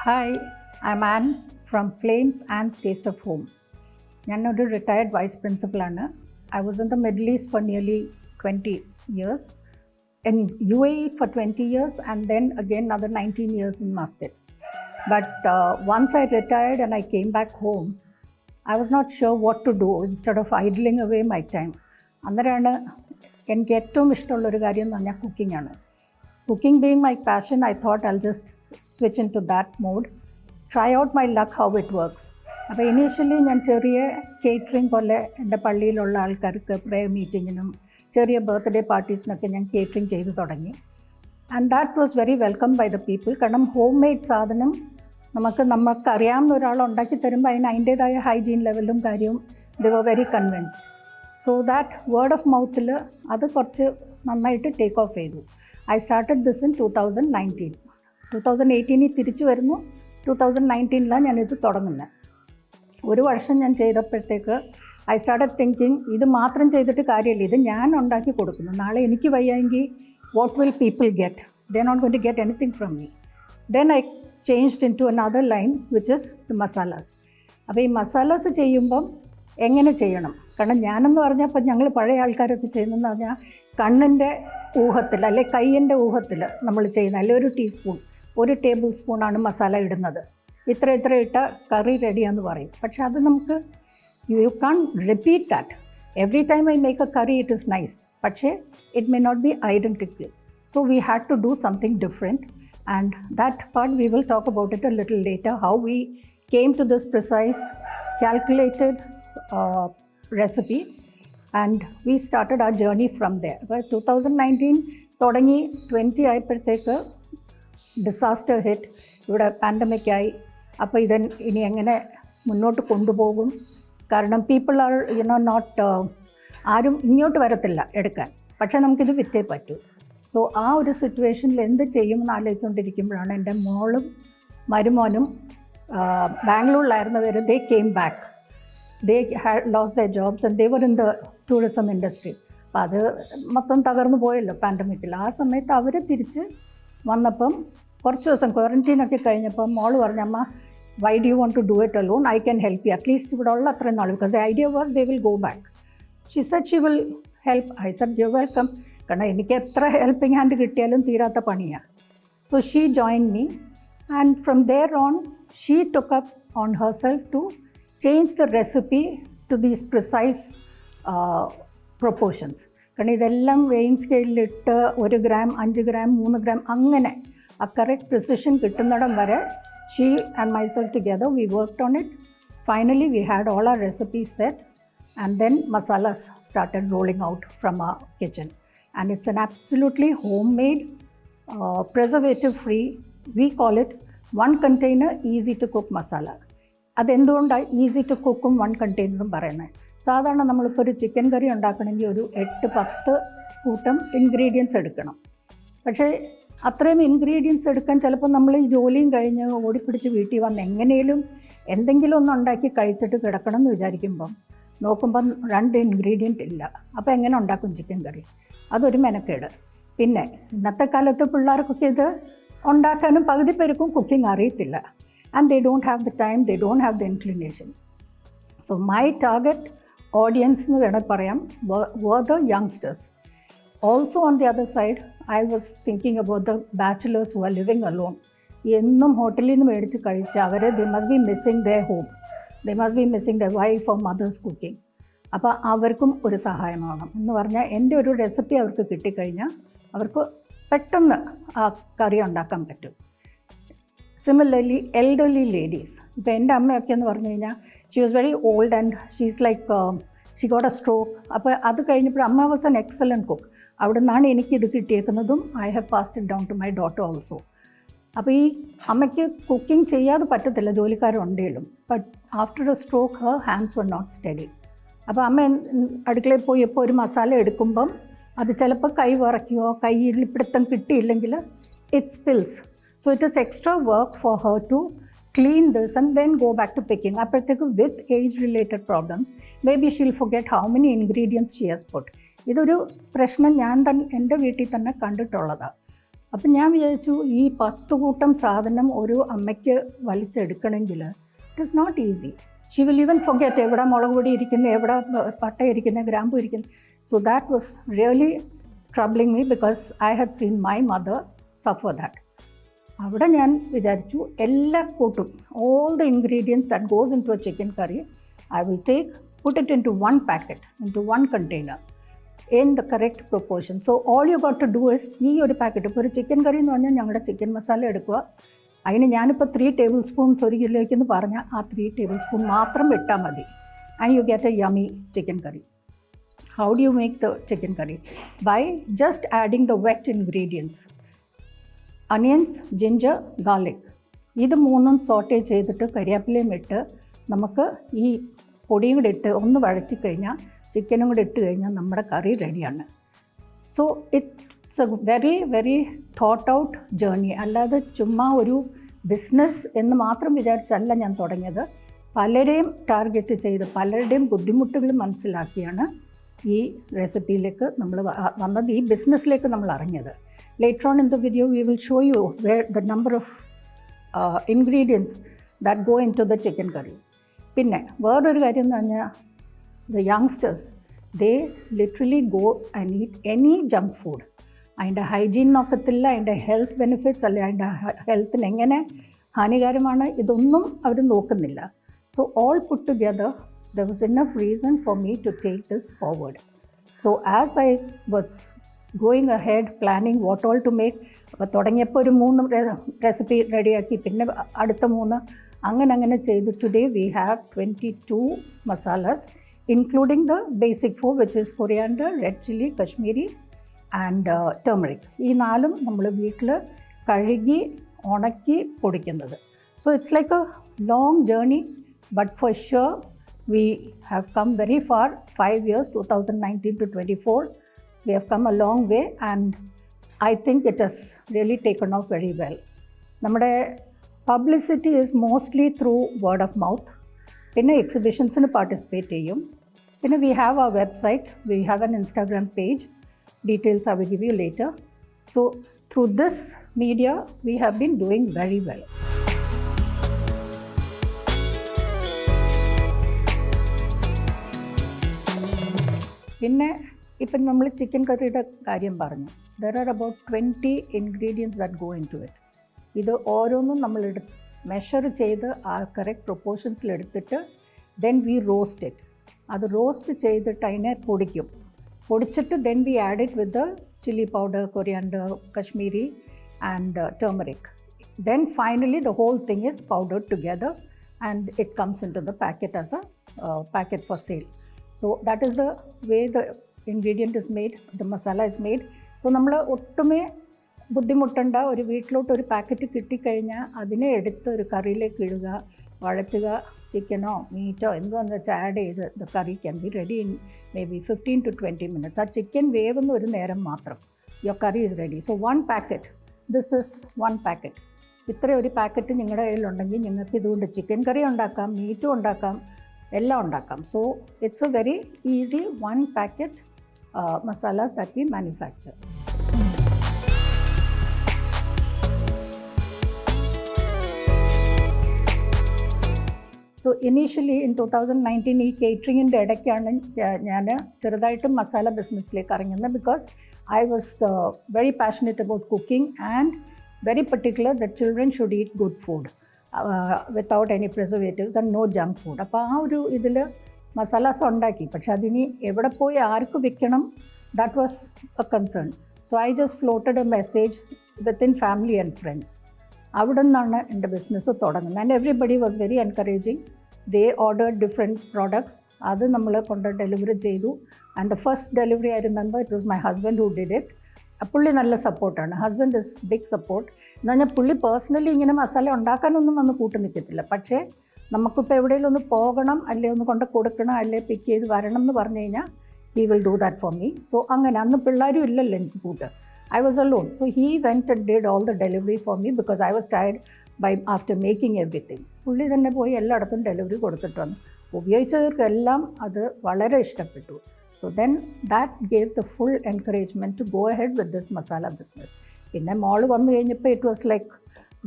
Hi, I'm Anne from Flames and Taste of Home. ഞാനൊരു retired vice പ്രിൻസിപ്പളാണ്. I was in the Middle East for nearly 20 years, in UAE for 20 years, and then again another 19 years in Muscat. But once I retired and I came back home, I was not sure what to do instead of idling away my time. അന്നേരമാണ് എനിക്ക് ഏറ്റവും ഇഷ്ടമുള്ളൊരു കാര്യം എന്ന് പറഞ്ഞാൽ cooking ആണ്. Cooking being my passion, I thought I'll just switch into that mode, try out my luck how it works. അപ്പോൾ initially ഞാൻ ചെറിയ കേറ്ററിംഗ് പോലെ എൻ്റെ പള്ളിയിലുള്ള ആൾക്കാർക്ക് പ്രേയർ മീറ്റിങ്ങിനും ചെറിയ ബർത്ത്ഡേ പാർട്ടീസിനൊക്കെ ഞാൻ കേറ്ററിംഗ് ചെയ്തു തുടങ്ങി. And that was very welcome by the people. കാരണം ഹോം മെയ്ഡ് സാധനം നമുക്കറിയാവുന്ന ഒരാൾ ഉണ്ടാക്കി തരുമ്പോൾ അതിൻ്റേതായ ഹൈജീൻ ലെവലും കാര്യവും they were very convinced. So that word of മൗത്തിൽ അത് കുറച്ച് നന്നായിട്ട് ടേക്ക് ഓഫ് ചെയ്തു. I started this in 2019. 2018 തിരിച്ചു വരുന്നു. 2019 ഞാനിത് തുടങ്ങുന്നത്. ഒരു വർഷം ഞാൻ ചെയ്തപ്പോഴത്തേക്ക് ഐ സ്റ്റാർട്ടഡ് തിങ്കിങ് ഇത് മാത്രം ചെയ്തിട്ട് കാര്യമില്ല, ഇത് ഞാൻ ഉണ്ടാക്കി കൊടുക്കുന്നു. നാളെ എനിക്ക് വയ്യെങ്കിൽ what will people get? They are not going to get anything from me. Then I changed into another line which is the masalas. അപ്പോൾ ഈ മസാലാസ് ചെയ്യുമ്പം എങ്ങനെ ചെയ്യണം? കാരണം ഞാനെന്ന് പറഞ്ഞപ്പോൾ ഞങ്ങൾ പഴയ ആൾക്കാരൊക്കെ ചെയ്യുന്നതെന്ന് പറഞ്ഞാൽ കണ്ണിൻ്റെ ഊഹത്തിൽ അല്ലെ കയ്യിൻ്റെ ഊഹത്തിൽ നമ്മൾ ചെയ്യുന്ന, അല്ലെങ്കിൽ ഒരു ടീസ്പൂൺ 1 ടേബിൾ സ്പൂണാണ് മസാല ഇടുന്നത്, ഇത്ര ഇട്ട കറി റെഡിയാന്ന് പറയും. പക്ഷെ അത് നമുക്ക് you can repeat that every time I make a curry it is nice, പക്ഷേ it may not be identical. So we had to do something different, and that part we will talk about it a little later, how we came to this precise calculated recipe, and we started our journey from there. But 2019 തുടങ്ങി 20 ആയപ്പോഴത്തേക്ക് disaster hit, ഇവിടെ pandemic ആയി. അപ്പോൾ ഇനി എങ്ങനെ മുന്നോട്ട് കൊണ്ടുപോകും? കാരണം പീപ്പിൾ ആർ നോട്ട് ആരും ഇങ്ങോട്ട് വരത്തില്ല എടുക്കാൻ, പക്ഷേ നമുക്കിത് വിറ്റേ പറ്റൂ. സോ ആ ഒരു സിറ്റുവേഷനിൽ എന്ത് ചെയ്യുമെന്ന് ആലോചിച്ചുകൊണ്ടിരിക്കുമ്പോഴാണ് എൻ്റെ മോളും മരുമോനും ബാംഗ്ലൂരിലായിരുന്നവർ, they came back. They had lost their jobs and they were in the tourism industry. അപ്പോൾ അത് മൊത്തം തകർന്നു പോയല്ലോ പാൻഡമിക്കിൽ. ആ സമയത്ത് അവർ തിരിച്ച് വന്നപ്പം കുറച്ച് ദിവസം ക്വാറൻറ്റീനൊക്കെ കഴിഞ്ഞപ്പം മോള് പറഞ്ഞമ്മ, why do you want to do it alone? I can help you at least ഇവിടെ ഉള്ള അത്രയും നാൾ. Because the idea was they will go back. She said she will help. I said you welcome. കാരണം എനിക്ക് എത്ര ഹെൽപ്പിംഗ് ഹാൻഡ് കിട്ടിയാലും തീരാത്ത പണിയാണ്. So she join me, and from there on she took up on herself to change the recipe to these precise proportions. കാരണം ഇതെല്ലാം weighing സ്കെയിലിലിട്ട് 1 gram 5 gram 3 gram അങ്ങനെ ആ കറക്റ്റ് പ്രിസിഷൻ കിട്ടുന്നിടം വരെ she and myself together V worked on it. Finally we had all our recipes set, and then masalas started rolling out from our kitchen, and it's an absolutely homemade, preservative free, we call it 1 container easy to cook masala. അതെന്തുകൊണ്ടാണ് easy to കുക്കും 1 കണ്ടെയ്നറും പറയുന്നത്? സാധാരണ നമ്മളിപ്പോൾ ഒരു chicken കറി ഉണ്ടാക്കണമെങ്കിൽ ഒരു 8-10 കൂട്ടം ingredients എടുക്കണം. പക്ഷേ അത്രയും ഇൻഗ്രീഡിയൻസ് എടുക്കാൻ ചിലപ്പോൾ നമ്മൾ ഈ ജോലിയും കഴിഞ്ഞ് ഓടിപ്പിടിച്ച് വീട്ടിൽ വന്ന് എങ്ങനെയും എന്തെങ്കിലും ഒന്ന് ഉണ്ടാക്കി കഴിച്ചിട്ട് കിടക്കണം എന്ന് വിചാരിക്കുമ്പം നോക്കുമ്പം 2 ഇൻഗ്രീഡിയൻ്റ് ഇല്ല. അപ്പോൾ എങ്ങനെ ഉണ്ടാക്കും ചിക്കൻ കറി? അതൊരു മെനക്കേട്. പിന്നെ ഇന്നത്തെ കാലത്ത് പിള്ളേർക്കൊക്കെ ഇത് ഉണ്ടാക്കാനും പകുതി പേർക്കും കുക്കിംഗ് അറിയത്തില്ല. And they don't have the time, they don't have the inclination. So my target audience nu vena parayam were the youngsters. Also on the other side, I was thinking about the bachelors who are living alone. Ennum hotel nu medichu kalicha avare, they must be missing their home, they must be missing their wife or mother's cooking. appo avarkum oru sahayam aanam ennu parnja ende oru recipe avarku kitti kayna avarku pettannu aa curry undakkan pattum. Similarly elderly ladies, ഇപ്പോൾ എൻ്റെ അമ്മയൊക്കെ എന്ന് പറഞ്ഞു കഴിഞ്ഞാൽ she was very old and she's like she got A stroke. അപ്പോൾ അത് കഴിഞ്ഞപ്പോൾ അമ്മ വാസ് എൻ എക്സലൻറ്റ് കുക്ക്. അവിടെ നിന്നാണ് എനിക്കിത് കിട്ടിയേക്കുന്നതും. I have passed it down to my daughter also. അപ്പോൾ ഈ അമ്മയ്ക്ക് കുക്കിംഗ് ചെയ്യാതെ പറ്റത്തില്ല, ജോലിക്കാരുണ്ടെങ്കിലും. But after a stroke her hands were not steady. അപ്പോൾ അമ്മ അടുക്കളയിൽ പോയി ഇപ്പോൾ ഒരു മസാല എടുക്കുമ്പം അത് ചിലപ്പോൾ കൈ വിറയ്ക്കുകയോ കയ്യിൽ പിടുത്തം കിട്ടിയില്ലെങ്കിൽ it spills. So it is extra work for her to clean this and then go back to picking. അപ്പോഴത്തേക്ക് with age related problems, maybe she'll forget how many ingredients she has put. ഇതൊരു പ്രശ്നം ഞാൻ എൻ്റെ വീട്ടിൽ തന്നെ കണ്ടിട്ടുള്ളതാണ്. അപ്പം ഞാൻ വിചാരിച്ചു ഈ 10 കൂട്ടം സാധനം ഒരു അമ്മയ്ക്ക് വലിച്ചെടുക്കണമെങ്കിൽ it is not easy. She will even forget എവിടെ മുളക് പൊടി ഇരിക്കുന്നത്, എവിടെ പട്ട ഇരിക്കുന്നത്, ഗ്രാമ്പു ഇരിക്കുന്നത്. So that was really troubling me because I had seen my mother suffer that. അവിടെ ഞാൻ വിചാരിച്ചു എല്ലാ കൂട്ടും, all the ingredients that goes into a chicken curry I will take, put it into one packet, into one container in the correct proportion. So all you got to do is ഈ ഒരു packet, ഇപ്പോൾ ഒരു chicken കറി എന്ന് പറഞ്ഞാൽ ഞങ്ങളുടെ chicken masala എടുക്കുക, അതിന് ഞാനിപ്പോൾ 3 ടേബിൾ സ്പൂൺസ് 1 കിലോയ്ക്കെന്ന് പറഞ്ഞാൽ ആ 3 ടേബിൾ സ്പൂൺ മാത്രം ഇട്ടാൽ മതി. And you get A yummy chicken curry. How do you make the chicken curry? By just adding the wet ingredients. Onions, ginger, garlic. ഇത് മൂന്നും സോട്ടേ ചെയ്തിട്ട് കരിയാപ്പിലയും ഇട്ട് നമുക്ക് ഈ പൊടിയും കൂടെ ഇട്ട് ഒന്ന് വഴറ്റിക്കഴിഞ്ഞാൽ, ചിക്കനും കൂടെ ഇട്ട് കഴിഞ്ഞാൽ നമ്മുടെ കറി റെഡിയാണ്. So it's a very very thought out journey. അല്ലാതെ ചുമ്മാ ഒരു ബിസിനസ് എന്ന് മാത്രം വിചാരിച്ചല്ല ഞാൻ തുടങ്ങിയത്. പലരെയും ടാർഗറ്റ് ചെയ്ത് പലരുടെയും ബുദ്ധിമുട്ടുകൾ മനസ്സിലാക്കിയാണ് ഈ റെസിപ്പിയിലേക്ക് നമ്മൾ വന്നത്, ഈ ബിസിനസ്സിലേക്ക് നമ്മൾ അറിഞ്ഞത്. Later on in the video we will show you the number of ingredients that go into the chicken curry. പിന്നെ വേറൊരു കാര്യം എന്ന് പറഞ്ഞാൽ the youngsters they literally go and eat any junk food. അതിൻ്റെ ഹൈജീൻ നോക്കത്തില്ല, അതിൻ്റെ health benefits അല്ലെ അതിൻ്റെ ഹെൽത്തിന് എങ്ങനെ ഹാനികരമാണ് ഇതൊന്നും അവർ നോക്കുന്നില്ല. So all puttu together there was enough reason for me to take this forward. So as I was going ahead planning what all to make, അപ്പോൾ തുടങ്ങിയപ്പോൾ ഒരു 3 റെസിപ്പി റെഡിയാക്കി, പിന്നെ അടുത്ത 3 അങ്ങനെ ചെയ്തു. Today we have 22 masalas including the basic 4 which is coriander, red chilli, Kashmiri and turmeric. ഈ 4ഉം നമ്മൾ വീട്ടിൽ കഴുകി ഉണക്കി പൊടിക്കുന്നത്. So it's like a long journey, but for sure we have come very far. 5 years, 2019 to 24, we have come a long way and I think it has really taken off very well. നമ്മുടെ publicity is mostly through word of mouth. പിന്നെ എക്സിബിഷൻസിന് participate ചെയ്യും. പിന്നെ we have our website, we have an Instagram page, details I will give you later. So through this media we have been doing very well. പിന്നെ ഇപ്പം നമ്മൾ chicken കറിയുടെ കാര്യം പറഞ്ഞു. There are about 20 ingredients that go into it. ഇത് ഓരോന്നും നമ്മൾ measure ചെയ്ത് ആ കറക്റ്റ് പ്രൊപ്പോർഷൻസിലെടുത്തിട്ട് ദെൻ വി റോസ്റ്റ് ഇറ്റ്. അത് റോസ്റ്റ് ചെയ്തിട്ട് അതിനെ പൊടിച്ചിട്ട് then we add it with the chilli powder, coriander, Kashmiri and turmeric. Then finally the whole thing is powdered together and it comes into the packet as a packet for sale. So that is the way the ingredient is made, the masala is made. So നമ്മൾ ഒട്ടുമേ ബുദ്ധിമുട്ടണ്ട. ഒരു വീട്ടിലോട്ട് ഒരു packet കിട്ടിക്കഴിഞ്ഞാൽ അതിനെ എടുത്ത് ഒരു കറിയിലേക്ക് ഇടുക, വഴറ്റുക, ചിക്കനോ മീറ്റോ എന്താണെന്ന് വെച്ചാൽ ആഡ് ചെയ്ത് the curry can be ready in may be 15 to 20 minutes. ആ ചിക്കൻ വേവുന്ന ഒരു നേരം മാത്രം your curry is ready. So 1 packet, this is 1 packet. ഇത്ര ഒരു പാക്കറ്റ് നിങ്ങളുടെ കയ്യിലുണ്ടെങ്കിൽ നിങ്ങൾക്ക് ഇതുകൊണ്ട് ചിക്കൻ കറി ഉണ്ടാക്കാം, മീറ്റും ഉണ്ടാക്കാം, എല്ലാം ഉണ്ടാക്കാം. So it's a very easy 1 packet masalas that we manufacture. So initially in 2019 ഈ കേറ്ററിങ്ങിൻ്റെ ഇടയ്ക്കാണ് ഞാൻ ചെറുതായിട്ടും മസാല ബിസിനസ്സിലേക്ക് ഇറങ്ങുന്നത്. Because I was very passionate about cooking and very particular that children should eat good food without any preservatives and no junk food. അപ്പോൾ ആ ഒരു ഇതിൽ മസാലാസ് ഉണ്ടാക്കി. പക്ഷെ അതിനി എവിടെ പോയി ആർക്ക് വിൽക്കണം, that was a concern. So I just floated a message within family and friends. അവിടെ നിന്നാണ് എൻ്റെ ബിസിനസ് തുടങ്ങുന്നത്. And everybody was very encouraging. They ordered different products. അത് നമ്മൾ കൊണ്ട് ഡെലിവറി ചെയ്തു. And the first delivery I remember it was my husband who did it. പുള്ളി നല്ല സപ്പോർട്ടാണ്. Husband is big support. എന്ന് പറഞ്ഞാൽ പുള്ളി പേഴ്സണലി ഇങ്ങനെ മസാല ഉണ്ടാക്കാനൊന്നും വന്ന് കൂട്ടി നിൽക്കത്തില്ല. പക്ഷേ നമുക്കിപ്പോൾ എവിടെയെങ്കിലും ഒന്ന് പോകണം, അല്ലെ ഒന്ന് കൊണ്ട് കൊടുക്കണം, അല്ലെ പിക്ക് ചെയ്ത് വരണം എന്ന് പറഞ്ഞു കഴിഞ്ഞാൽ he will do that for me. So അങ്ങനെ അന്ന് പിള്ളേരും ഇല്ലല്ലോ എനിക്ക് കൂട്ട്. I was alone. So he went and did all the delivery for me because I was tired after making everything. പുള്ളി തന്നെ പോയി എല്ലായിടത്തും ഡെലിവറി കൊടുത്തിട്ട് വന്നു. ഉപയോഗിച്ചവർക്കെല്ലാം അത് വളരെ ഇഷ്ടപ്പെട്ടു. So then that gave the full encouragement to go ahead with this masala business. പിന്നെ മോൾ വന്നു കഴിഞ്ഞപ്പോൾ it was like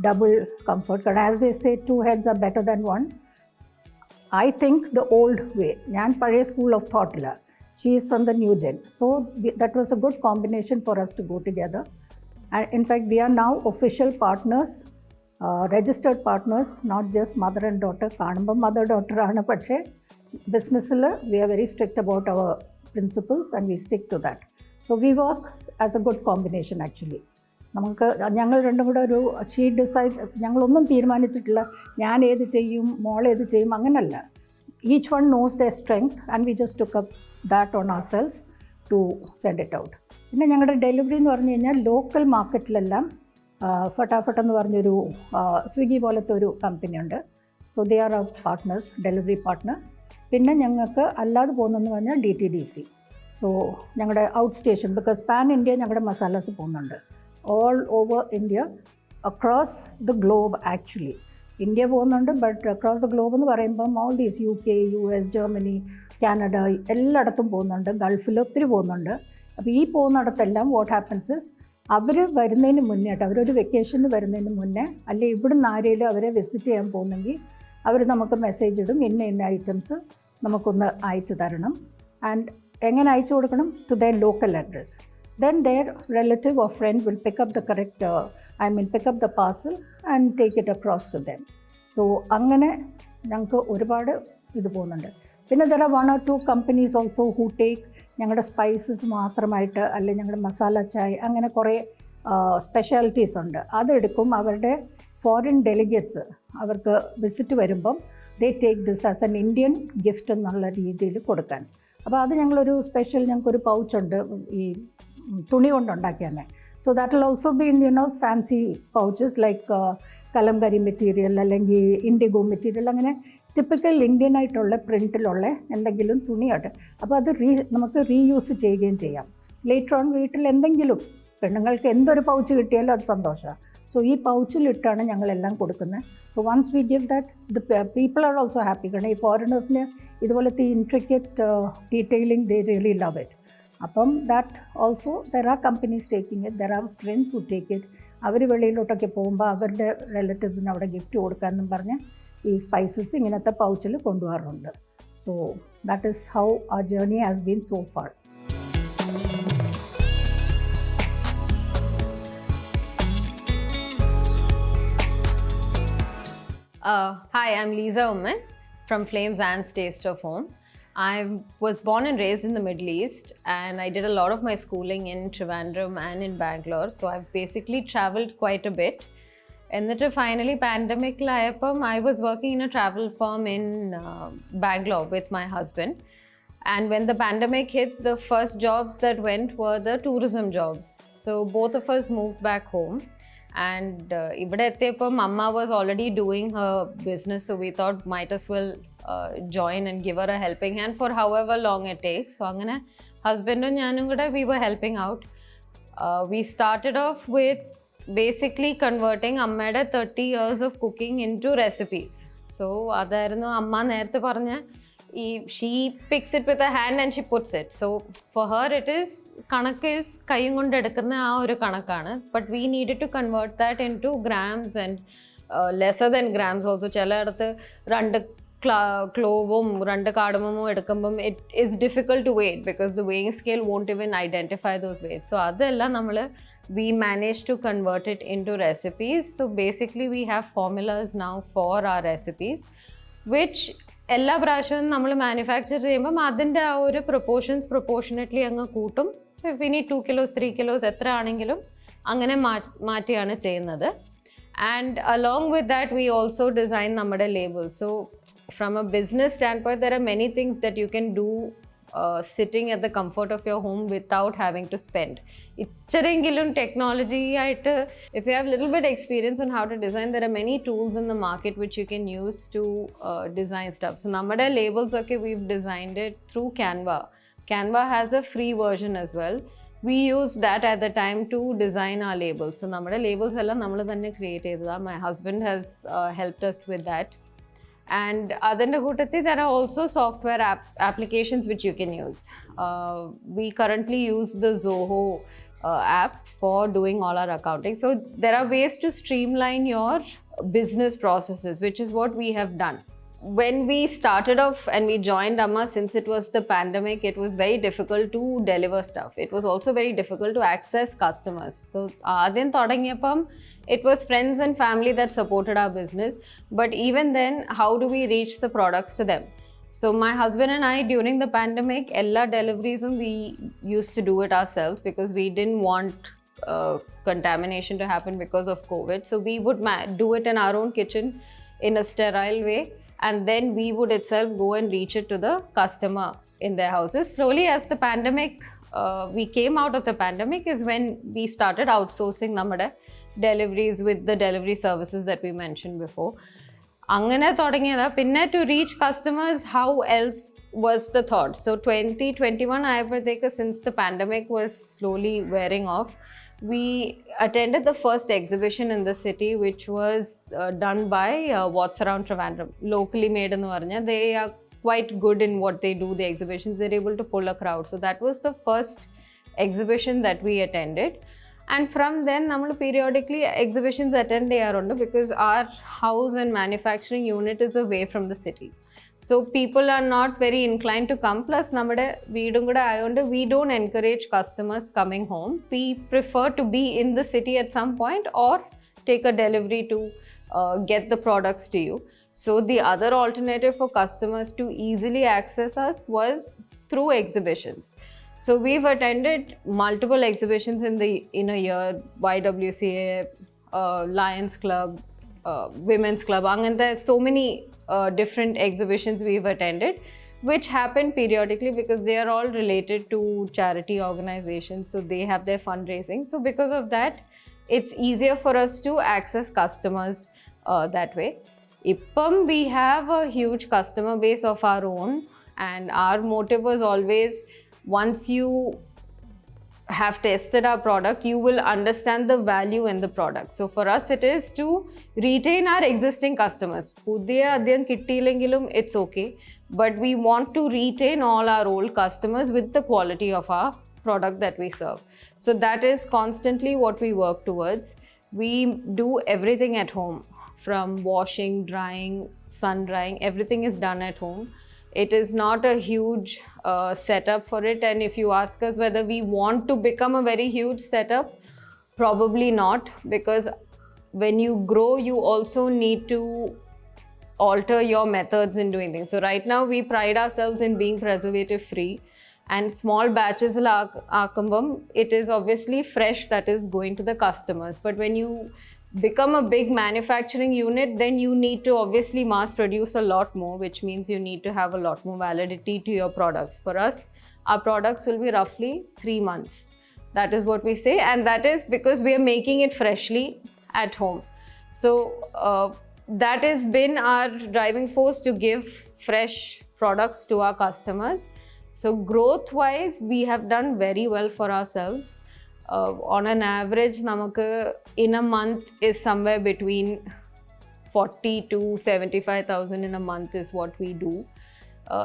double comfort. But as they say, two heads are better than one. I think the old way. ഞാൻ പഴയ school of thought ഇല്ല. She is from the new gen. So that was a good combination for us to go together. And in fact, we are now official partners, registered partners, not just mother and daughter. കാണുമ്പോൾ mother daughter ആണ്, പക്ഷേ ബിസിനസ്സിൽ we are very strict about our principles and we stick to that. So we work as a good combination actually. നമുക്ക് ഞങ്ങൾ രണ്ടും കൂടെ ഒരു she decide, ഞങ്ങളൊന്നും തീരുമാനിച്ചിട്ടില്ല ഞാൻ ഏത് ചെയ്യും മോൾ ഏത് ചെയ്യും അങ്ങനല്ല. Each one knows their strength and we just took up that on our sales to send it out. പിന്നെ ഞങ്ങളുടെ ഡെലിവറി എന്ന് പറഞ്ഞു കഴിഞ്ഞാൽ ലോക്കൽ മാർക്കറ്റിലെല്ലാം ഫട്ടാഫട്ട് എന്ന് പറഞ്ഞൊരു സ്വിഗ്ഗി പോലത്തെ ഒരു കമ്പനിയുണ്ട്. So they are our partners, delivery partner. പിന്നെ ഞങ്ങൾക്ക് അല്ലാതെ പോകുന്നതെന്ന് പറഞ്ഞാൽ DTDC. സോ ഞങ്ങളുടെ outstation, because pan India ഞങ്ങളുടെ മസാലാസ് പോകുന്നുണ്ട് all over India, across the globe actually. India പോകുന്നുണ്ട്, ബട്ട് across the globe എന്ന് പറയുമ്പം all these UK, US, Germany, Canada എല്ലായിടത്തും പോകുന്നുണ്ട്, ഗൾഫിൽ ഒത്തിരി പോകുന്നുണ്ട്. അപ്പോൾ ഈ പോകുന്നിടത്തെല്ലാം വാട്ട് ഹാപ്പൻസ് ഇസ് അവർ വരുന്നതിന് മുന്നേ ആയിട്ട്, അവരൊരു വെക്കേഷന് വരുന്നതിന് മുന്നേ അല്ലെങ്കിൽ ഇവിടുന്ന് ആരെങ്കിലും അവരെ വിസിറ്റ് ചെയ്യാൻ പോകുന്നെങ്കിൽ അവർ നമുക്ക് മെസ്സേജ് ഇടും, ഇന്ന ഐറ്റംസ് നമുക്കൊന്ന് അയച്ചു തരണം. ആൻഡ് എങ്ങനെ അയച്ചു കൊടുക്കണം? To their local address. Then their relative or friend will pick up the correct, pick up the parcel and take it across to them. So അങ്ങനെ ഞങ്ങൾക്ക് ഒരുപാട് ഇത് പോകുന്നുണ്ട്. പിന്നെ there are 1 or 2 companies also who take ഞങ്ങളുടെ spices മാത്രമായിട്ട്, അല്ലെങ്കിൽ ഞങ്ങളുടെ മസാല ചായ്, അങ്ങനെ കുറേ സ്പെഷ്യാലിറ്റീസ് ഉണ്ട്. അതെടുക്കും അവരുടെ ഫോറിൻ ഡെലിഗേറ്റ്സ് അവർക്ക് വിസിറ്റ് വരുമ്പം they take this as an Indian gift എന്നുള്ള രീതിയിൽ കൊടുക്കാൻ. അപ്പോൾ അത് ഞങ്ങളൊരു സ്പെഷ്യൽ, ഞങ്ങൾക്കൊരു പൗച്ചുണ്ട് ഈ തുണി കൊണ്ടുണ്ടാക്കി തന്നെ. So that will also be in fancy pouches like Kalamkari material അല്ലെങ്കിൽ ഇൻഡിഗോ മെറ്റീരിയൽ, അങ്ങനെ ടിപ്പിക്കൽ ഇന്ത്യൻ ആയിട്ടുള്ള പ്രിൻറ്റിലുള്ള എന്തെങ്കിലും തുണിയായിട്ട്. അപ്പോൾ അത് നമുക്ക് റീയൂസ് ചെയ്യുകയും ചെയ്യാം. ലേറ്റർ ഓൺ വീട്ടിൽ എന്തെങ്കിലും പെണ്ണുങ്ങൾക്ക് എന്തൊരു പൗച്ച് കിട്ടിയാലും അത് സന്തോഷമാണ്. സോ ഈ പൗച്ചിലിട്ടാണ് ഞങ്ങളെല്ലാം കൊടുക്കുന്നത്. So once we give that, the people are also happy. കാരണം ഈ ഫോറിനേഴ്സിന് ഇതുപോലത്തെ intricate detailing they really love it. അപ്പം that also there are companies taking it, there are friends who take it. അവർ വെളിയിലോട്ടൊക്കെ പോകുമ്പോൾ അവരുടെ റിലേറ്റീവ്സിന് അവിടെ ഗിഫ്റ്റ് കൊടുക്കാമെന്നും പറഞ്ഞ് ഈ സ്പൈസസ് ഇങ്ങനത്തെ പൗച്ചിൽ കൊണ്ടുപോകാറുണ്ട്. So that is how our journey has been so far. Hi, I'm Lisa Umman from Flames and Taste of Home. I was born and raised in the Middle East, and I did a lot of my schooling in Trivandrum and in Bangalore, so I've basically traveled quite a bit. എന്നിട്ട് finally pandemic ലായപ്പം I was working in a travel firm in Bangalore with my husband, and when the pandemic hit, the first jobs that went were the tourism jobs. So both of us moved back home. And ഇവിടെ എത്തിയപ്പോൾ Amma was already doing her business, so we thought might as well join and give her a helping hand for however long it takes. So അങ്ങനെ ഹസ്ബൻഡും ഞാനും കൂടെ we were helping out. We started off with basically converting അമ്മയുടെ 30 years of cooking into recipes. So അതായിരുന്നു അമ്മ നേരത്തെ പറഞ്ഞ ഈ she picks it with her hand and she puts it. So for her it is കണക്ക് is കൈയും കൊണ്ട് എടുക്കുന്ന ആ ഒരു കണക്കാണ്. But we needed to convert that into grams and lesser than grams also. ചിലയിടത്ത് 2 ക്ലോവും 2 കാർഡമമും എടുക്കുമ്പം it is difficult to weight because the weighing scale won't even identify those weights. So അതെല്ലാം നമ്മൾ we managed to convert it into recipes. So basically we have formulas now for our recipes, which എല്ലാ പ്രാവശ്യവും നമ്മൾ manufacture ചെയ്യുമ്പം അതിൻ്റെ ആ ഒരു പ്രൊപ്പോർഷനറ്റ്ലി അങ്ങ് കൂട്ടും. സോ ഇഫ് ഇനി 2 kilos 3 kilos എത്ര ആണെങ്കിലും അങ്ങനെ മാറ്റിയാണ് ചെയ്യുന്നത്. And along with that we also design നമ്മുടെ labels. So from a business standpoint there are many things that you can do sitting at the comfort of your home without having to spend. ഇച്ചരെങ്കിലും technology ആയിട്ട് if you have little bit experience on how to design, there are many tools in the market which you can use to design stuff. So നമ്മുടെ labels ഒക്കെ we've designed it through Canva. Canva has a free version as well. We used that at the time to design our labels. So നമ്മുടെ labels എല്ലാം നമ്മൾ തന്നെ create ചെയ്തതാണ്. My husband has helped us with that. And അതിൻ്റെ കൂട്ടത്തിൽ there are also software applications which you can use. We currently use the Zoho app for doing all our accounting. So there are ways to streamline your business processes, which is what we have done. When we started off and we joined Amma, since it was the pandemic, it was very difficult to deliver stuff. It was also very difficult to access customers. So adin thodangiyapam, it was friends and family that supported our business. But even then, how do we reach the products to them? So my husband and I, during the pandemic, ella deliveries we used to do it ourselves because we didn't want contamination to happen because of COVID. So we would do it in our own kitchen in a sterile way, and then we would itself go and reach it to the customer in their houses. Slowly, as the pandemic, we came out of the pandemic, is when we started outsourcing nammade deliveries with the delivery services that we mentioned before. അങ്ങനെ തുടങ്ങിയതാ. പിന്നെ to reach customers, how else was the thought? So 2021 ആയപ്പോഴത്തേക്ക്, since the pandemic was slowly wearing off, we attended the first exhibition in the city, which was done by What's Around Trivandrum, locally made in Varnya. They are quite good in what they do, the exhibitions. They're able to pull a crowd. So that was the first exhibition that we attended. And from then, we periodically exhibitions attend cheyarundi because our house and manufacturing unit is away from the city. So people are not very inclined to come. Plus, nammade veedum kuda ayonde, we don't encourage customers coming home. We prefer to be in the city at some point or take a delivery to get the products to you. So the other alternative for customers to easily access us was through exhibitions. So we've attended multiple exhibitions in a year, YWCA, Lions Club, Women's Club, and there's so many different exhibitions we've attended, which happen periodically because they are all related to charity organizations, so they have their fundraising. So because of that, it's easier for us to access customers that way. Ippam we have a huge customer base of our own, and our motive was always, once you have tested our product, you will understand the value in the product. So for us, it is to retain our existing customers. Pudhiya adhyam kittiyilengilum, it's okay, but we want to retain all our old customers with the quality of our product that we serve. So that is constantly what we work towards. We do everything at home, from washing, drying, sun drying, everything is done at home. It is not a huge setup for it, and if you ask us whether we want to become a very huge setup, probably not, because when you grow, you also need to alter your methods in doing things. So right now, we pride ourselves in being preservative free, and small batches aakumbam, it is obviously fresh that is going to the customers. But when you become a big manufacturing unit, then you need to obviously mass produce a lot more, which means you need to have a lot more validity to your products. For us, our products will be roughly 3 months. That is what we say, and that is because we are making it freshly at home. So that has been our driving force, to give fresh products to our customers. So growth wise, we have done very well for ourselves. On an average, namakku in a month is somewhere between 40 to 75,000 in a month is what we do.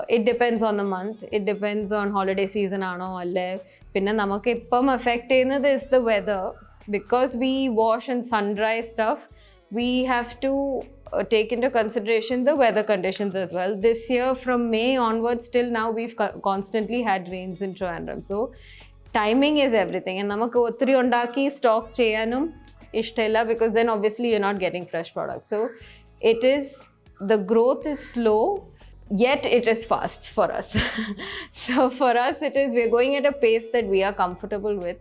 It depends on the month. It depends on holiday season aano alle. Pinne namakku ippam affect cheynathu is the weather. Because we wash and sun dry stuff, we have to take into consideration the weather conditions as well. This year, from May onwards till now, we've constantly had rains in Trivandrum. So timing is everything, and namakku ottri undaki stock cheyanum ishtilla, because then obviously you're not getting fresh products. So it is, the growth is slow, yet it is fast for us. So for us, it is, we're going at a pace that we are comfortable with.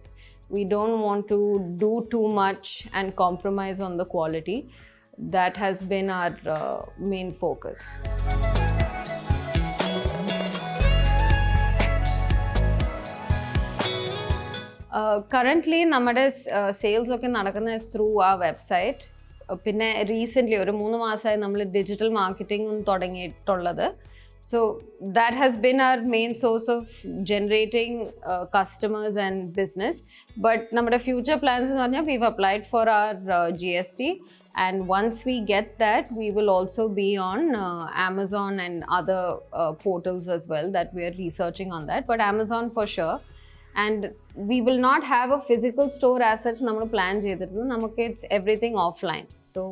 We don't want to do too much and compromise on the quality. That has been our main focus. Currently, നമ്മുടെ sales ഒക്കെ നടക്കുന്നത് through ആ website. പിന്നെ recently ഒരു 3 മാസമായി നമ്മൾ digital marketing തുടങ്ങിയിട്ടുള്ളത്. So that has been our main source of generating customers and business. But നമ്മുടെ future plans എന്ന് പറഞ്ഞാൽ we've applied for our GST, and once we get that, we will also be on Amazon and other portals as well, that we are researching on that. But Amazon for sure. And we will not have a physical store as such. നമ്മൾ plan ചെയ്തിരുന്നു. നമുക്ക് it's everything offline. So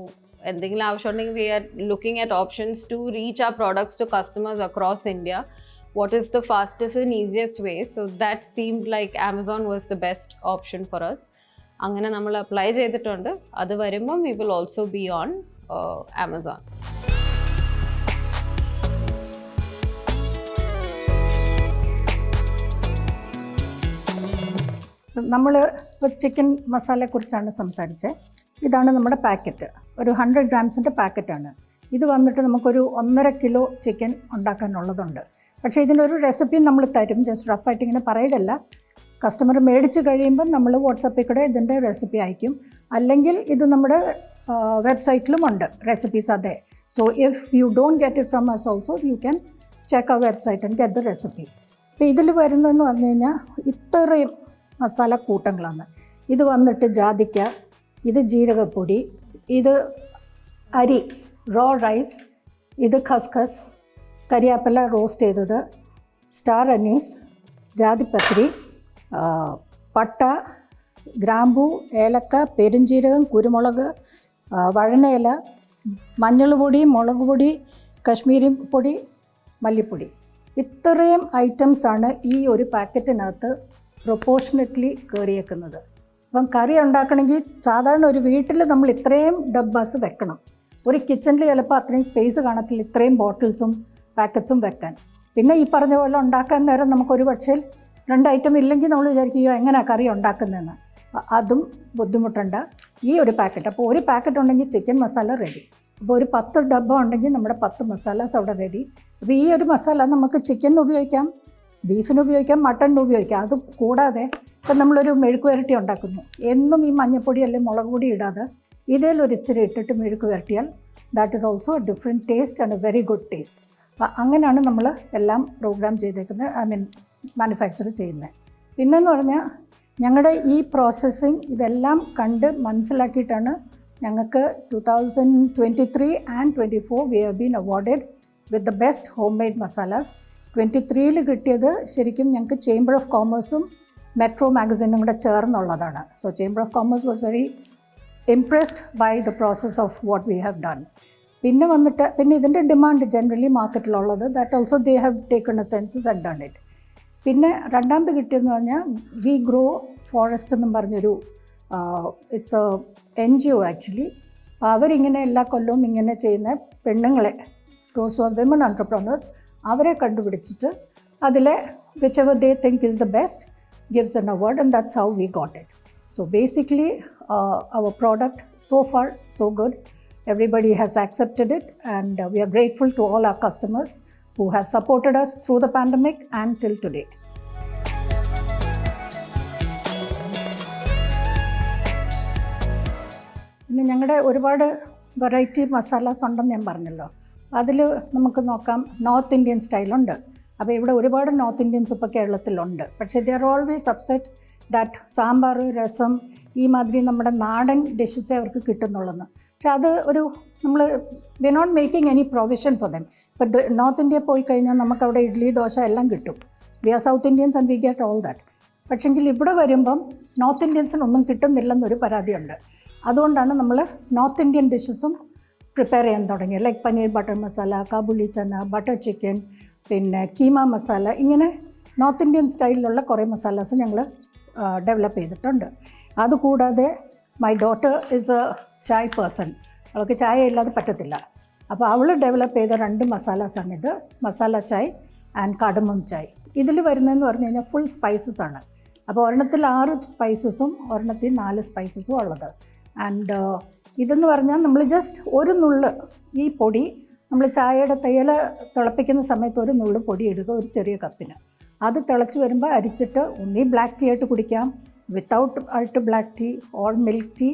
എന്തെങ്കിലും ആവശ്യമുണ്ടെങ്കിൽ we are looking at options to reach our products to customers across India. What is the fastest and easiest way? So that seemed like Amazon was the best option for us. അങ്ങനെ നമ്മൾ apply ചെയ്തിട്ടുണ്ട്. അത് വരുമ്പം we will also be on Amazon. നമ്മൾ ഇപ്പോൾ chicken മസാലയെക്കുറിച്ചാണ് സംസാരിച്ചത്. ഇതാണ് നമ്മുടെ പാക്കറ്റ്. ഒരു 100 ഗ്രാംസിൻ്റെ പാക്കറ്റാണ് ഇത്. വന്നിട്ട് നമുക്കൊരു 1.5 കിലോ ചിക്കൻ ഉണ്ടാക്കാനുള്ളതുണ്ട്. പക്ഷേ ഇതിനൊരു റെസിപ്പി നമ്മൾ തരും. ജസ്റ്റ് റഫായിട്ട് ഇങ്ങനെ പറയലല്ല. കസ്റ്റമർ മേടിച്ച് കഴിയുമ്പോൾ നമ്മൾ വാട്സപ്പിൽ കൂടെ ഇതിൻ്റെ റെസിപ്പി അയക്കും. അല്ലെങ്കിൽ ഇത് നമ്മുടെ വെബ്സൈറ്റിലുമുണ്ട് റെസിപ്പീസ് അതേ. So if you don't get it from us also you can check our website and get the recipe. അപ്പോൾ ഇതിൽ വരുന്നതെന്ന് പറഞ്ഞു കഴിഞ്ഞാൽ ഇത്രയും മസാല കൂട്ടങ്ങളാണ്. ഇത് വന്നിട്ട് ജാതിക്ക, ഇത് ജീരകപ്പൊടി, ഇത് അരി റോ റൈസ്, ഇത് ഖസ്ഖസ്, കരിയാപ്പില റോസ്റ്റ് ചെയ്തത്, സ്റ്റാർ അനീസ്, ജാതിപത്രി, പട്ട, ഗ്രാമ്പൂ, ഏലക്ക, പെരുംജീരകം, കുരുമുളക്, വഴനയില, മഞ്ഞൾ പൊടി, മുളക് പൊടി, കശ്മീരി പൊടി, മല്ലിപ്പൊടി. ഇത്രയും ഐറ്റംസാണ് ഈ ഒരു പാക്കറ്റിനകത്ത് പ്രൊപ്പോർഷനറ്റ്ലി കയറിയേക്കുന്നത്. അപ്പം കറി ഉണ്ടാക്കണമെങ്കിൽ സാധാരണ ഒരു വീട്ടിൽ നമ്മൾ ഇത്രയും ഡബ്ബാസ് വെക്കണം. ഒരു കിച്ചണിൽ ചിലപ്പോൾ അത്രയും സ്പേസ് കാണത്തില്ല ഇത്രയും ബോട്ടിൽസും പാക്കറ്റ്സും വെക്കാൻ. പിന്നെ ഈ പറഞ്ഞ പോലെ ഉണ്ടാക്കാൻ നേരം നമുക്കൊരു പക്ഷേ 2 ഐറ്റം ഇല്ലെങ്കിൽ നമ്മൾ വിചാരിക്കുകയോ എങ്ങനെയാണ് കറി ഉണ്ടാക്കുന്നതെന്ന്. അതും ബുദ്ധിമുട്ടുണ്ട്. ഈ ഒരു പാക്കറ്റ്, അപ്പോൾ ഒരു പാക്കറ്റ് ഉണ്ടെങ്കിൽ ചിക്കൻ മസാല റെഡി. അപ്പോൾ ഒരു 10 ഡബ്ബ ഉണ്ടെങ്കിൽ നമ്മുടെ 10 മസാലാസ് അവിടെ റെഡി. അപ്പോൾ ഈ ഒരു മസാല നമുക്ക് ചിക്കനിന് ഉപയോഗിക്കാം, ബീഫിന് ഉപയോഗിക്കാം, മട്ടണിന് ഉപയോഗിക്കാം. അത് കൂടാതെ ഇപ്പം നമ്മളൊരു മെഴുക്ക് വരട്ടി ഉണ്ടാക്കുന്നു. എന്നും ഈ മഞ്ഞൾപ്പൊടി അല്ലെങ്കിൽ മുളക് പൊടി ഇടാതെ ഇതിലൊരു ഇച്ചിരി ഇട്ടിട്ട് മെഴുക്ക് വരട്ടിയാൽ that is also a different taste and a very good taste. അപ്പം അങ്ങനെയാണ് നമ്മൾ എല്ലാം പ്രോഗ്രാം ചെയ്തേക്കുന്നത്, മാനുഫാക്ചർ ചെയ്യുന്നത്. പിന്നെന്ന് പറഞ്ഞാൽ ഞങ്ങളുടെ ഈ പ്രോസസ്സിങ് ഇതെല്ലാം കണ്ട് മനസ്സിലാക്കിയിട്ടാണ് ഞങ്ങൾക്ക് 2023 and 2024 we have been awarded with the best homemade masalas. 2023 കിട്ടിയത് ശരിക്കും ഞങ്ങൾക്ക് ചേംബർ ഓഫ് കോമേഴ്സും മെട്രോ മാഗസിനും കൂടെ ചേർന്നുള്ളതാണ്. So chamber of commerce was very impressed by the process of what we have done. പിന്നെ ഇതിൻ്റെ ഡിമാൻഡ് ജനറലി മാർക്കറ്റിലുള്ളത്, that also they have taken a census and done it. പിന്നെ രണ്ടാമത് കിട്ടിയെന്ന് പറഞ്ഞാൽ വി ഗ്രോ ഫോറസ്റ്റ് എന്നും പറഞ്ഞൊരു ഇറ്റ്സ് എ NGO ആക്ച്വലി. അവരിങ്ങനെ എല്ലാ കൊല്ലവും ഇങ്ങനെ ചെയ്യുന്ന പെണ്ണുങ്ങളെ, ദോസ് ആർ വിമൺ എൻ്റർപ്രനേഴ്സ്, അവരെ കണ്ടുപിടിച്ചിട്ട് അതിലെ whichever they think is the best gives an award, and that's how we got it. So basically our product so far so good. Everybody has accepted it, and we are grateful to all our customers who have supported us through the pandemic and till today. പിന്നെ ഞങ്ങളുടെ ഒരുപാട് variety masalas ഉണ്ടെന്ന് ഞാൻ പറഞ്ഞല്ലോ. അതിൽ നമുക്ക് നോക്കാം. North Indian സ്റ്റൈലുണ്ട്. അപ്പോൾ ഇവിടെ ഒരുപാട് നോർത്ത് ഇന്ത്യൻസ് ഇപ്പോൾ കേരളത്തിലുണ്ട്. പക്ഷേ they are always upset that sambar, rasam, ഈ മാതിരി നമ്മുടെ നാടൻ ഡിഷസേ അവർക്ക് കിട്ടുന്നുള്ളെന്ന്. പക്ഷേ അത് ഒരു we are not making any provision for them. ഇപ്പോൾ നോർത്ത് ഇന്ത്യ പോയി കഴിഞ്ഞാൽ നമുക്കവിടെ ഇഡ്ഡലി, ദോശ എല്ലാം കിട്ടും. We are South Indians and we get all that. പക്ഷേങ്കിൽ ഇവിടെ വരുമ്പം നോർത്ത് ഇന്ത്യൻസിനൊന്നും കിട്ടുന്നില്ലെന്നൊരു പരാതിയുണ്ട്. അതുകൊണ്ടാണ് നമ്മൾ നോർത്ത് ഇന്ത്യൻ ഡിഷസും പ്രിപ്പയർ ചെയ്യാൻ തുടങ്ങിയത്. Like paneer butter masala, kabuli chana, butter chicken, പിന്നെ കീമ മസാല, ഇങ്ങനെ നോർത്ത് ഇന്ത്യൻ സ്റ്റൈലിലുള്ള കുറേ മസാലാസ് ഞങ്ങൾ ഡെവലപ്പ് ചെയ്തിട്ടുണ്ട്. അതുകൂടാതെ my daughter is A Chai person. അവൾക്ക് ചായ ഇല്ലാതെ പറ്റത്തില്ല. അപ്പോൾ അവൾ ഡെവലപ്പ് ചെയ്ത 2 മസാലാസാണിത്, മസാല ചായ് ആൻഡ് കാർഡമം ചായ്. ഇതിൽ വരുന്നതെന്ന് പറഞ്ഞു കഴിഞ്ഞാൽ ഫുൾ സ്പൈസസ് ആണ്. അപ്പോൾ ഒരെണ്ണത്തിൽ 6 സ്പൈസസും ഒരെണ്ണത്തിൽ 4 സ്പൈസസും ഉള്ളത്. ആൻഡ് ഇതെന്ന് പറഞ്ഞാൽ നമ്മൾ ജസ്റ്റ് ഒരു നുള്ള് ഈ പൊടി, നമ്മൾ ചായയുടെ തേയില തിളപ്പിക്കുന്ന സമയത്ത് ഒരു നുള്ള് പൊടി ഇടുക ഒരു ചെറിയ കപ്പിന്. അത് തിളച്ച് വരുമ്പോൾ അരിച്ചിട്ട് ഒന്നീ ബ്ലാക്ക് ടീ ആയിട്ട് കുടിക്കാം, വിത്തൗട്ട് ആയിട്ട് black tea or milk tea,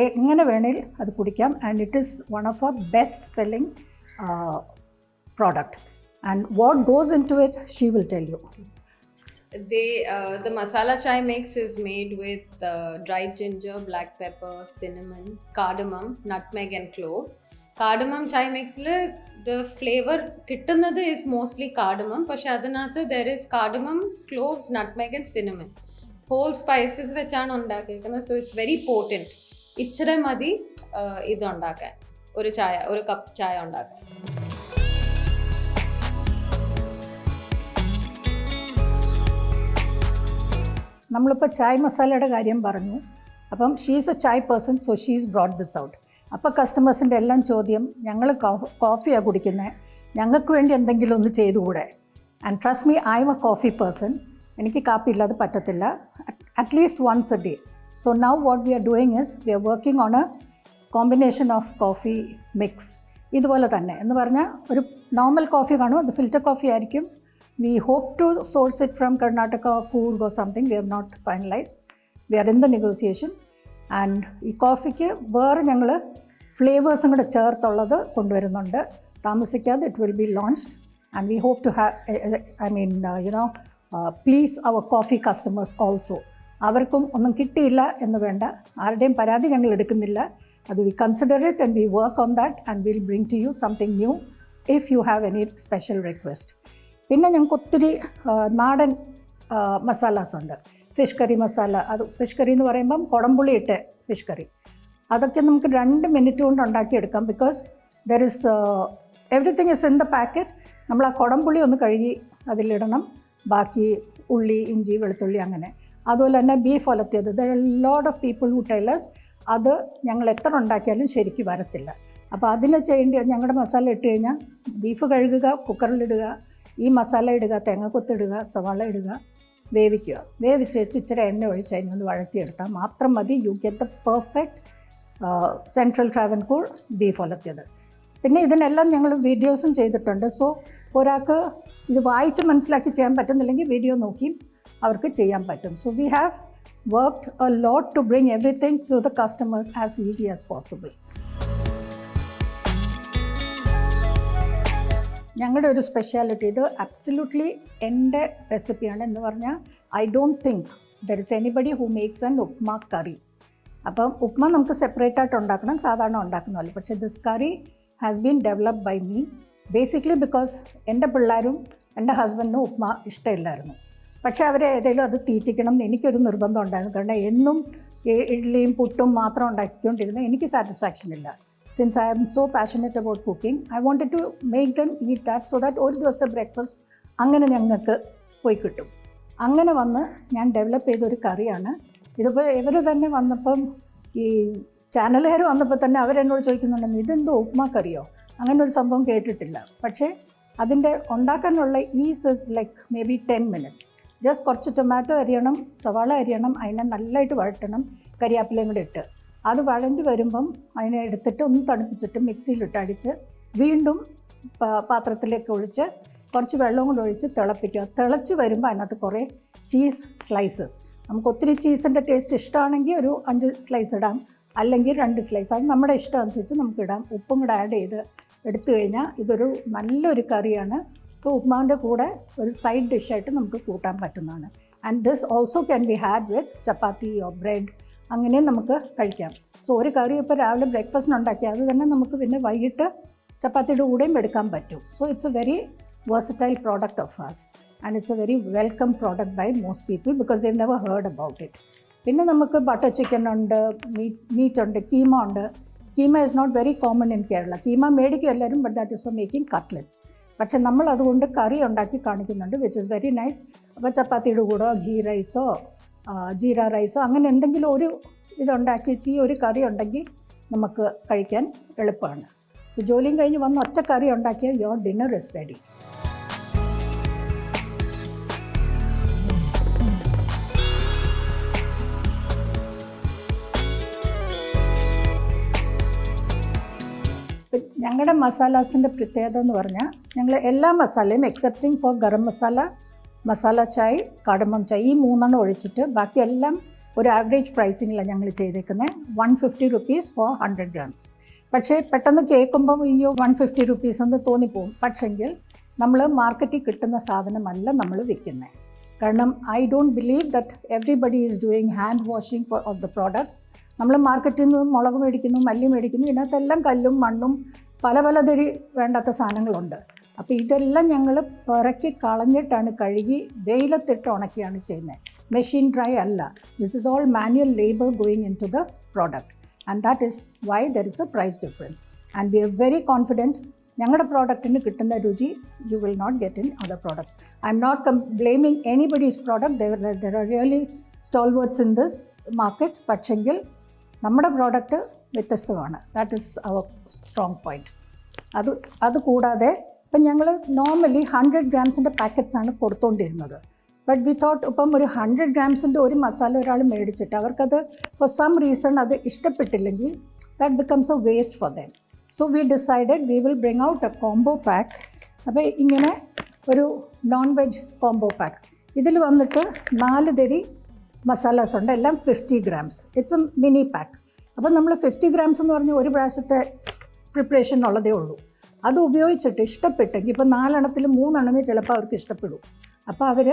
എങ്ങനെ വേണേൽ അത് കുടിക്കാം. And it is one of our best selling product. And what goes into it, she will tell you. The masala chai mix is made with dried ginger, black pepper, cinnamon, cardamom, nutmeg and clove. Cardamom chai mix the flavor kittanadu is mostly cardamom, പക്ഷെ അതിനകത്ത് there is cardamom, cloves, nutmeg and cinnamon. Whole spices വെച്ചാണ് ഉണ്ടാക്കിയിരിക്കുന്നത്. So it's very potent. ഇച്ചിരി മതി ഇത് ഉണ്ടാക്കാൻ, ഒരു cup ചായ ഉണ്ടാക്കാൻ. നമ്മളിപ്പോൾ ചായ് മസാലയുടെ കാര്യം പറഞ്ഞു. അപ്പം she's A Chai person, so she's brought this out. അപ്പോൾ കസ്റ്റമേഴ്സിൻ്റെ എല്ലാം ചോദ്യം, ഞങ്ങൾ കോഫിയാണ് കുടിക്കുന്നത്, ഞങ്ങൾക്ക് വേണ്ടി എന്തെങ്കിലും ഒന്ന് ചെയ്തുകൂടെ? And trust me, I am a coffee person. എനിക്ക് കാപ്പി ഇല്ലാതെ പറ്റത്തില്ല, at least once a day. So now what we are doing is we are working on a combination of coffee mix. ഇതുപോലെ തന്നെ എന്ന് പറഞ്ഞാൽ ഒരു നോർമൽ കോഫി കാണും, അത് ഫിൽറ്റർ കോഫി ആയിരിക്കും. We hope to source it from Karnataka or Coorg or something. We have not finalized. We are in the negotiation. And ഈ കോഫിക്ക് വേറെ ഞങ്ങൾ ഫ്ലേവേഴ്സും കൂടെ ചേർത്തുള്ളത് കൊണ്ടുവരുന്നുണ്ട്. താമസിക്കാതെ it will be launched. And we hope to please our coffee customers also. അവർക്കും ഒന്നും കിട്ടിയില്ല എന്ന് വേണ്ട, ആരുടെയും പരാതി ഞങ്ങൾ എടുക്കുന്നില്ല. അത് we consider it and we work on that and will bring to you something new if you have any special request. പിന്നെ ഞങ്ങൾക്ക് ഒത്തിരി നാടൻ മസാലാസ് ഉണ്ട്. ഫിഷ് കറി മസാല, അത് ഫിഷ് കറി എന്ന് പറയുമ്പം കുടംപുളി ഇട്ട് ഫിഷ് കറി, അതൊക്കെ നമുക്ക് 2 മിനിറ്റ് കൊണ്ട് ഉണ്ടാക്കിയെടുക്കാം. Because there is everything is in the packet. നമ്മൾ ആ കുടംപുളി ഒന്ന് കഴുകി അതിലിടണം, ബാക്കി ഉള്ളി, ഇഞ്ചി, വെളുത്തുള്ളി അങ്ങനെ. അതുപോലെ തന്നെ ബീഫ് ഒലത്തിയത്, there are lot of people who tell us അത് ഞങ്ങൾ എത്ര ഉണ്ടാക്കിയാലും ശരിക്കും വരത്തില്ല. അപ്പോൾ അതിന് ചെയ്യേണ്ടി ഞങ്ങളുടെ മസാല ഇട്ട് കഴിഞ്ഞാൽ ബീഫ് കഴുകുക, കുക്കറിലിടുക, ഈ മസാല ഇടുക, തേങ്ങക്കൊത്തിടുക, സവാള ഇടുക, വേവിക്കുക. വേവിച്ച് വെച്ച് ഇച്ചിരി എണ്ണ ഒഴിച്ച് അതിനൊന്ന് വഴറ്റിയെടുത്താൽ മാത്രം മതി. You get the perfect central Travancore beef ഒലത്തിയത്. പിന്നെ ഇതിനെല്ലാം ഞങ്ങൾ വീഡിയോസും ചെയ്തിട്ടുണ്ട്. സോ ഒരാൾക്ക് ഇത് വായിച്ച് മനസ്സിലാക്കി ചെയ്യാൻ പറ്റുന്നില്ലെങ്കിൽ വീഡിയോ നോക്കി അവർക്ക് ചെയ്യാൻ പറ്റും. So we have worked a lot to bring everything to the customers as easy as possible. ഞങ്ങളുടെ ഒരു സ്പെഷ്യാലിറ്റി, ഇത് അബ്സല്യൂട്ട്ലി എൻ്റെ റെസിപ്പിയാണ് എന്ന് പറഞ്ഞാൽ I don't think there is anybody who makes an upma curry. അപ്പം ഉപ്മ നമുക്ക് സെപ്പറേറ്റ് ആയിട്ട് ഉണ്ടാക്കണം, സാധാരണ ഉണ്ടാക്കുന്നതല്ല. പക്ഷേ this curry has been developed by me basically because എൻ്റെ പിള്ളേരും എൻ്റെ ഹസ്ബൻഡിനും ഉപ്മ ഇഷ്ടമില്ലായിരുന്നു. പക്ഷേ അവരെ ഏതെങ്കിലും അത് തീറ്റിക്കണം എന്ന് എനിക്കൊരു നിർബന്ധം ഉണ്ടായിരുന്നു. കാരണം എന്നും ഇഡ്ഡലിയും പുട്ടും മാത്രം ഉണ്ടാക്കിക്കൊണ്ടിരുന്നത് എനിക്ക് സാറ്റിസ്ഫാക്ഷൻ ഇല്ല. Since I am so passionate about cooking, I wanted to make them eat that so that ഒരു ദിവസത്തെ ബ്രേക്ക്ഫാസ്റ്റ് അങ്ങനെ ഞങ്ങൾക്ക് പോയി കിട്ടും. അങ്ങനെ വന്ന് ഞാൻ ഡെവലപ്പ് ചെയ്തൊരു കറിയാണ്. ഇതിപ്പോൾ ഇവർ തന്നെ വന്നപ്പം, ഈ ചാനലുകാർ വന്നപ്പോൾ തന്നെ അവരെന്നോട് ചോദിക്കുന്നുണ്ടെന്ന്, ഇതെന്തോ ഉപ്മ കറിയോ, അങ്ങനെ ഒരു സംഭവം കേട്ടിട്ടില്ല. പക്ഷേ അതിൻ്റെ ഉണ്ടാക്കാനുള്ള is is like may be 10 minutes. Just കുറച്ച് ടൊമാറ്റോ അരിയണം, സവാള അരിയണം, അതിനെ നല്ലതായിട്ട് വഴറ്റണം, കരിയാപ്പിലയും കൂടെ ഇട്ട് അത് വഴണ്ടി വരുമ്പം അതിനെ എടുത്തിട്ട് ഒന്ന് തണുപ്പിച്ചിട്ട് മിക്സിയിലിട്ട് അടിച്ച് വീണ്ടും പാത്രത്തിലേക്ക് ഒഴിച്ച് കുറച്ച് വെള്ളം കൊണ്ട് ഒഴിച്ച് തിളപ്പിക്കുക. തിളച്ച് വരുമ്പോൾ അതിനകത്ത് കുറേ ചീസ് സ്ലൈസസ്, നമുക്ക് ഒത്തിരി ചീസിൻ്റെ ടേസ്റ്റ് ഇഷ്ടമാണെങ്കിൽ ഒരു 5 സ്ലൈസ് ഇടാം, അല്ലെങ്കിൽ 2 സ്ലൈസ്, അത് നമ്മുടെ ഇഷ്ടം അനുസരിച്ച് നമുക്കിടാം. ഉപ്പും കൂടെ ആഡ് ചെയ്ത് എടുത്തു കഴിഞ്ഞാൽ ഇതൊരു നല്ലൊരു കറിയാണ്. സോ ഉപ്മാവിൻ്റെ കൂടെ ഒരു സൈഡ് ഡിഷായിട്ട് നമുക്ക് കൂട്ടാൻ പറ്റുന്നതാണ്. And this also can be had with chapati or bread, അങ്ങനെ നമുക്ക് കഴിക്കാം. സോ ഒരു കറി ഇപ്പോൾ രാവിലെ ബ്രേക്ക്ഫാസ്റ്റിന് ഉണ്ടാക്കി അത് തന്നെ നമുക്ക് പിന്നെ വൈകിട്ട് ചപ്പാത്തിയുടെ കൂടെയും എടുക്കാൻ പറ്റും. So it's a very versatile product of us and it's a very welcome product by most people because they've never heard about it. പിന്നെ നമുക്ക് ബട്ടർ ചിക്കൻ ഉണ്ട്, മീറ്റ് ഉണ്ട്, കീമ ഉണ്ട്. Keema is not very common in Kerala. Keema മേടിക്കും എല്ലാവരും, but that is for making cutlets. പക്ഷെ നമ്മൾ അതുകൊണ്ട് കറി ഉണ്ടാക്കി കാണിക്കുന്നുണ്ട്, വിച്ച് ഇസ് വെരി നൈസ്. അപ്പോൾ ചപ്പാത്തിയുടെ കൂടെ ഗീ റൈസോ ജീര റൈസോ അങ്ങനെ എന്തെങ്കിലും ഒരു ഇതുണ്ടാക്കി വെച്ച് ഈ ഒരു കറി ഉണ്ടെങ്കിൽ നമുക്ക് കഴിക്കാൻ എളുപ്പമാണ്. സോ ജോലിയും കഴിഞ്ഞ് വന്ന് ഒറ്റ കറി ഉണ്ടാക്കിയാൽ യുവർ ഡിന്നർ ഇസ് റെഡി. ഞങ്ങളുടെ മസാലാസിൻ്റെ പ്രത്യേകത എന്ന് പറഞ്ഞാൽ ഞങ്ങൾ എല്ലാ മസാലയും എക്സെപ്റ്റിംഗ് ഫോർ ഗരം മസാല, മസാല ചായ്, കാടമം ചായ്, ഈ 3 ഒഴിച്ചിട്ട് ബാക്കിയെല്ലാം ഒരു ആവറേജ് പ്രൈസിങ്ങിലാണ് ഞങ്ങൾ ചെയ്തേക്കുന്നത്. 150 rupees ഫോർ 100 grams. പക്ഷേ പെട്ടെന്ന് കേൾക്കുമ്പം അയ്യോ 150 rupees എന്ന് തോന്നിപ്പോവും. പക്ഷെങ്കിൽ നമ്മൾ മാർക്കറ്റിൽ കിട്ടുന്ന സാധനമല്ല നമ്മൾ വിൽക്കുന്നത്. കാരണം I don't believe that everybody is doing hand washing for of the products. നമ്മൾ മാർക്കറ്റിൽ നിന്ന് മുളക് മേടിക്കുന്നു, മല്ലി മേടിക്കുന്നു, ഇതിനകത്തെല്ലാം കല്ലും മണ്ണും പലതരി വേണ്ടാത്ത സാധനങ്ങളുണ്ട്. അപ്പോൾ ഇതെല്ലാം ഞങ്ങൾ പിറക്കി കളഞ്ഞിട്ടാണ് കഴുകി വെയിലത്തിട്ട് ഉണക്കിയാണ് ചെയ്യുന്നത്. മെഷീൻ ഡ്രൈ അല്ല. This is all manual labour going into the product and that is why there is a price difference. And we are very confident ഞങ്ങളുടെ പ്രോഡക്റ്റിന് കിട്ടുന്ന രുചി you will not get in other products. I am not blaming anybody's product. There are really stalwarts in this market. പക്ഷെങ്കിൽ നമ്മുടെ product വ്യത്യസ്തമാണ്. That is our strong point. അത് കൂടാതെ ഇപ്പം ഞങ്ങൾ normally 100 grams പാക്കറ്റ്സാണ് കൊടുത്തുകൊണ്ടിരുന്നത്. But we thought ഇപ്പം ഒരു 100 grams ഒരു മസാല ഒരാൾ മേടിച്ചിട്ട് അവർക്കത് ഫോർ സം റീസൺ അത് ഇഷ്ടപ്പെട്ടില്ലെങ്കിൽ that becomes a waste for them. So we decided we will bring out a combo pack. അപ്പോൾ ഇങ്ങനെ ഒരു നോൺ വെജ് കോംബോ പാക്ക്. ഇതിൽ വന്നിട്ട് 4 തരി മസാലാസ് ഉണ്ട്, എല്ലാം 50 grams. It's a mini pack. അപ്പം നമ്മൾ 50 grams എന്ന് പറഞ്ഞാൽ ഒരു പ്രാവശ്യത്തെ പ്രിപ്പറേഷൻ ഉള്ളതേ ഉള്ളൂ. അത് ഉപയോഗിച്ചിട്ട് ഇഷ്ടപ്പെട്ടെങ്കിൽ ഇപ്പോൾ 4 എണ്ണത്തിൽ 3 എണ്ണമേ ചിലപ്പോൾ അവർക്ക് ഇഷ്ടപ്പെടൂ. അപ്പോൾ അവർ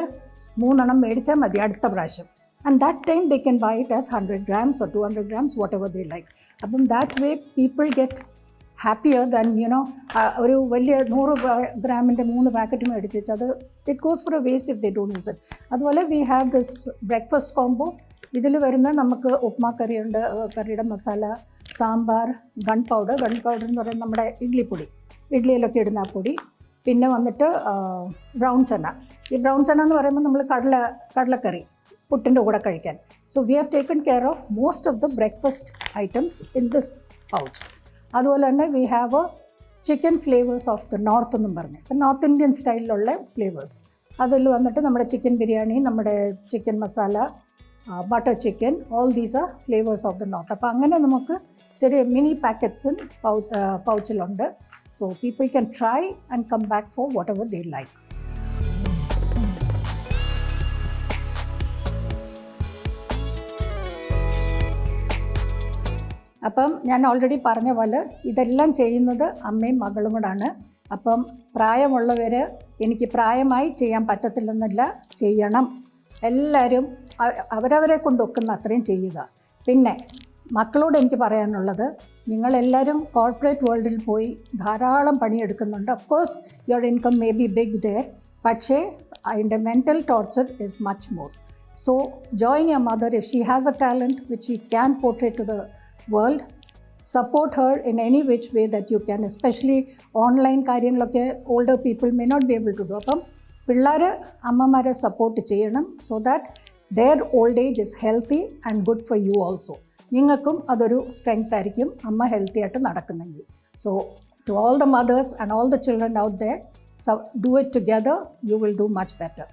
3 എണ്ണം മേടിച്ചാൽ മതി അടുത്ത പ്രാവശ്യം. And that time they can buy it as 100 grams or 200 grams whatever they like. അപ്പം that way people get happier than ഒരു വലിയ 100 ഗ്രാമിൻ്റെ 3 പാക്കറ്റ് മേടിച്ച് വെച്ചാൽ അത് it goes for a waste if they don't use it. അതുപോലെ we have this breakfast combo. ഇതിൽ വരുന്ന നമുക്ക് ഉപ്മാ കറിയുണ്ട്, കറിയുടെ മസാല, സാമ്പാർ, ഗൺ പൗഡർ എന്ന് പറയുന്നത് നമ്മുടെ ഇഡ്ലിപ്പൊടി, ഇഡ്ലിയിലൊക്കെ ഇടുന്ന ആ പൊടി. പിന്നെ വന്നിട്ട് ബ്രൗൺ ചന. ഈ ബ്രൗൺ ചന എന്ന് പറയുമ്പോൾ നമ്മൾ കടലക്കറി പുട്ടിൻ്റെ കൂടെ കഴിക്കാൻ. So we have taken care of most of the breakfast items in this pouch. അതുപോലെ തന്നെ we have A chicken flavours of the north എന്നും പറഞ്ഞ്, ഇപ്പം നോർത്ത് ഇന്ത്യൻ സ്റ്റൈലിലുള്ള ഫ്ലേവേഴ്സ്. അതിൽ വന്നിട്ട് നമ്മുടെ ചിക്കൻ ബിരിയാണി, നമ്മുടെ chicken masala, butter chicken, all these are flavours of the north. അപ്പോൾ അങ്ങനെ നമുക്ക് ചെറിയ മിനി പാക്കറ്റ്സ് പൗച്ചിലുണ്ട്. So people can try and come back for whatever they like. അപ്പം ഞാൻ ഓൾറെഡി പറഞ്ഞ പോലെ ഇതെല്ലാം ചെയ്യുന്നത് അമ്മയും മകളും കൂടാണ്. അപ്പം പ്രായമുള്ളവർ എനിക്ക് പ്രായമായി ചെയ്യാൻ പറ്റത്തില്ലെന്നല്ല, ചെയ്യണം. എല്ലാവരും അവരവരെ കൊണ്ടൊക്കുന്ന അത്രയും ചെയ്യുക. പിന്നെ മക്കളോട് എനിക്ക് പറയാനുള്ളത്, നിങ്ങളെല്ലാവരും കോർപ്പറേറ്റ് വേൾഡിൽ പോയി ധാരാളം പണിയെടുക്കുന്നുണ്ട്. Of course your income may be big there, പക്ഷേ അതിൻ്റെ mental torture is much more. So join your mother if she has a talent which she can portray to the world. Support her in any which way that you can. Especially online കാര്യങ്ങളൊക്കെ older people may not be able to do. അപ്പം പിള്ളേർ അമ്മമാരെ support ചെയ്യണം. So that their old age is healthy and good for you also. നിങ്ങൾക്കും അതൊരു strength ആയിരിക്കും അമ്മ healthy ആയിട്ട് നടക്കുന്നെങ്കിൽ. So to all the mothers and all the children out there, do it together, you will do much better.